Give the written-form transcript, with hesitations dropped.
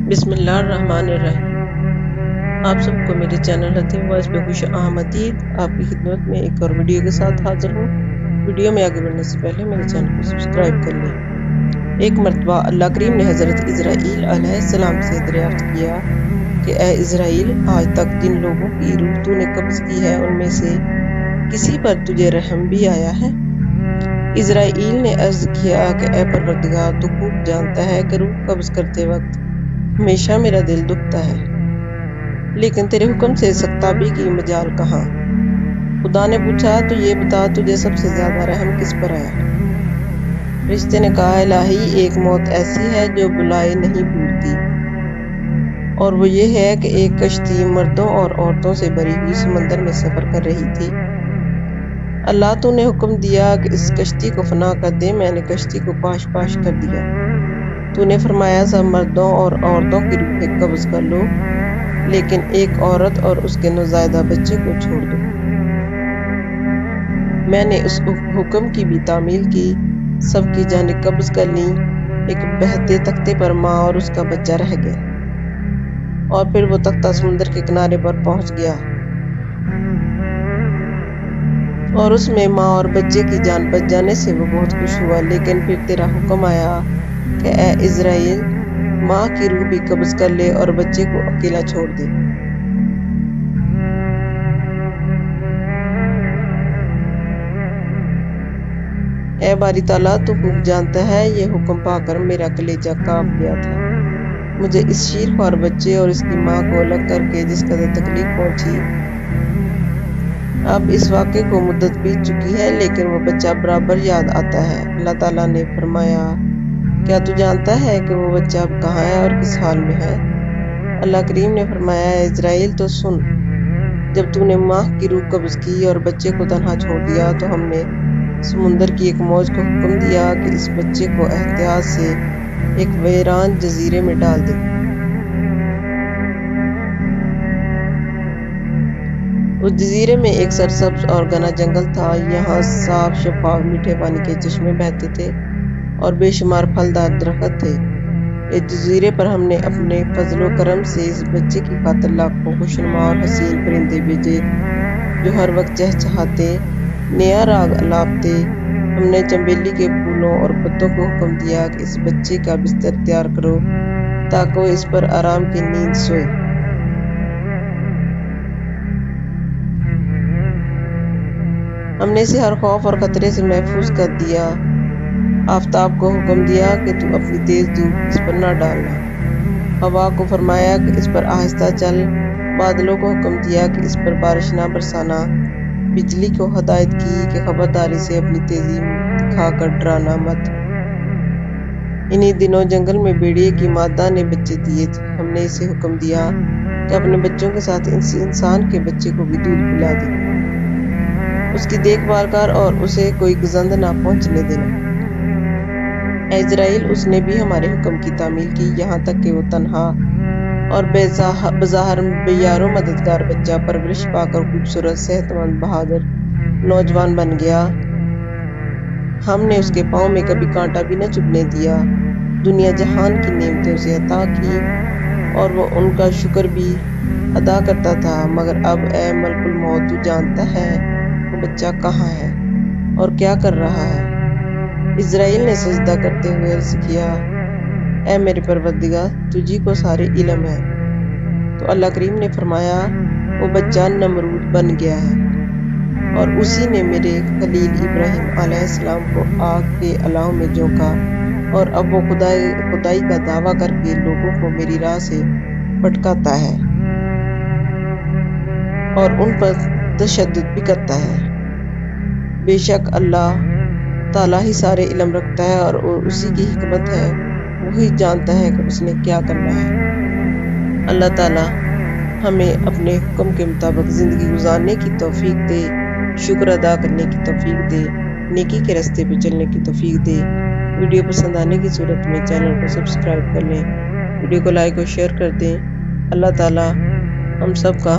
بسم اللہ الرحمن الرحیم۔ آپ سب کو میرے چینل لطیف وائس پہ خوش آمدید۔ آپ کی خدمت میں ایک اور ویڈیو کے ساتھ حاضر ہوں۔ ویڈیو میں آگے بڑھنے سے پہلے میرے چینل کو سبسکرائب کر لیں۔ ایک مرتبہ اللہ کریم نے حضرت اسرائیل علیہ السلام سے دریافت کیا کہ اے اسرائیل، آج تک جن لوگوں کی روح تو نے قبض کی ہے ان میں سے کسی پر تجھے رحم بھی آیا ہے؟ اسرائیل نے عرض کیا کہ اے پروردگار، تو خوب جانتا ہے کہ روح قبض کرتے وقت ہمیشہ میرا دل دکھتا ہے، لیکن تیرے حکم سے سختابی کی مجال کہاں؟ خدا نے پوچھا، تو یہ بتا تجھے سب سے زیادہ رحم کس پر آیا؟ فرشتے نے کہا، الہی، ایک موت ایسی ہے جو بلائے نہیں بھولتی، اور وہ یہ ہے کہ ایک کشتی مردوں اور عورتوں سے بھری ہوئی سمندر میں سفر کر رہی تھی۔ اللہ تو نے حکم دیا کہ اس کشتی کو فنا کر دے، میں نے کشتی کو پاش پاش کر دیا۔ تو نے فرمایا، سب مردوں اور عورتوں کی روحیں قبض کر لو، لیکن ایک عورت اور اس کے نوزائیدہ بچے کو چھوڑ دو۔ میں نے اس حکم کی بھی تعمیل کی، سب کی جانیں قبض کر لیں، ایک بہتے تختے پر ماں اور اس کا بچہ رہ گئے، اور پھر وہ تختہ سمندر کے کنارے پر پہنچ گیا، اور اس میں ماں اور بچے کی جان بچ جانے سے وہ بہت خوش ہوا۔ لیکن پھر تیرا حکم آیا کہ اے اسرائیل، ماں کی روح بھی قبض کر لے اور بچے کو اکیلا چھوڑ دے۔ اے باری تعالیٰ، تو خوب جانتا ہے، یہ حکم پا کر میرا کلیجہ کانپ گیا تھا۔ مجھے اس شیر خوار بچے اور اس کی ماں کو الگ کر کے جس قدر تکلیف پہنچی، اب اس واقعے کو مدت بیت چکی ہے، لیکن وہ بچہ برابر یاد آتا ہے۔ اللہ تعالیٰ نے فرمایا، کیا تو جانتا ہے کہ وہ بچہ اب کہاں ہے اور کس حال میں ہے؟ اللہ کریم نے فرمایا، اے اسرائیل، تو سن، جب تو نے ماں کی روح قبض کی اور بچے کو تنہا چھوڑ دیا تو ہم نے سمندر کی ایک موج کو حکم دیا کہ اس بچے کو احتیاط سے ایک ویران جزیرے میں ڈال دے۔ اس جزیرے میں ایک سرسبز اور گھنا جنگل تھا، یہاں صاف شفاف میٹھے پانی کے چشمے بہتے تھے اور بے شمار پھلدار درخت تھے۔ اس جزیرے پر ہم نے اپنے فضل و کرم سے اس بچے کی خاطر لاکھوں خوشنما اور حسین پرندے بھیجے جو ہر وقت چہچہاتے، نیا راگ الاپتے۔ ہم نے چنبیلی کے پھولوں اور پتوں کو حکم دیا کہ اس بچے کا بستر تیار کرو تاکہ وہ اس پر آرام کی نیند سوئے۔ ہم نے اسے ہر خوف اور خطرے سے محفوظ کر دیا۔ آفتاب کو حکم دیا کہ تو اپنی تیز دھوپ اس پر نہ ڈالنا۔ ہوا کو فرمایا کہ اس پر آہستہ چل۔ بادلوں کو حکم دیا کہ اس پر بارش نہ برسانا۔ بجلی کو ہدایت کی کہ خبرداری سے اپنی تیزی دکھا کر ڈرانا مت۔ انہی دنوں جنگل میں بھیڑیے کی مادہ نے بچے دیے تھے۔ ہم نے اسے حکم دیا کہ اپنے بچوں کے ساتھ انسان کے بچے کو بھی دودھ پلا دے، اس کی دیکھ بھال کر اور اسے کوئی گزند نہ پہنچنے دینا۔ اے اسرائیل، اس نے بھی ہمارے حکم کی تعمیل کی، یہاں تک کہ وہ تنہا اور بظاہر بیار و مددگار بچہ پرورش پا کر خوبصورت، صحت مند، بہادر نوجوان بن گیا۔ ہم نے اس کے پاؤں میں کبھی کانٹا بھی نہ چبھنے دیا۔ دنیا جہان کی نعمتیں اسے عطا کی اور وہ ان کا شکر بھی ادا کرتا تھا، مگر اب اے ملک الموت، تو جانتا ہے وہ بچہ کہاں ہے اور کیا کر رہا ہے۔ اسرائیل نے سجدہ کرتے ہوئے عرض کیا، اے میرے پروردگار، تجھی کو سارے علم ہے۔ تو اللہ کریم نے فرمایا، وہ بچہ نمرود بن گیا ہے، اور اسی نے میرے خلیل ابراہیم علیہ السلام کو آگ کے الاؤ میں جھونکا، اور اب وہ خدائی کا دعویٰ کر کے لوگوں کو میری راہ سے بھٹکاتا ہے اور ان پر تشدد بھی کرتا ہے۔ بے شک اللہ تعالیٰ ہی سارے علم رکھتا ہے، اور اسی کی حکمت ہے، وہی جانتا ہے کہ اس نے کیا کرنا ہے۔ اللہ تعالیٰ ہمیں اپنے حکم کے مطابق زندگی گزارنے کی توفیق دے، شکر ادا کرنے کی توفیق دے، نیکی کے راستے پہ چلنے کی توفیق دے۔ ویڈیو پسند آنے کی صورت میں چینل کو سبسکرائب کر لیں، ویڈیو کو لائک اور شیئر کر دیں۔ اللہ تعالیٰ ہم سب کا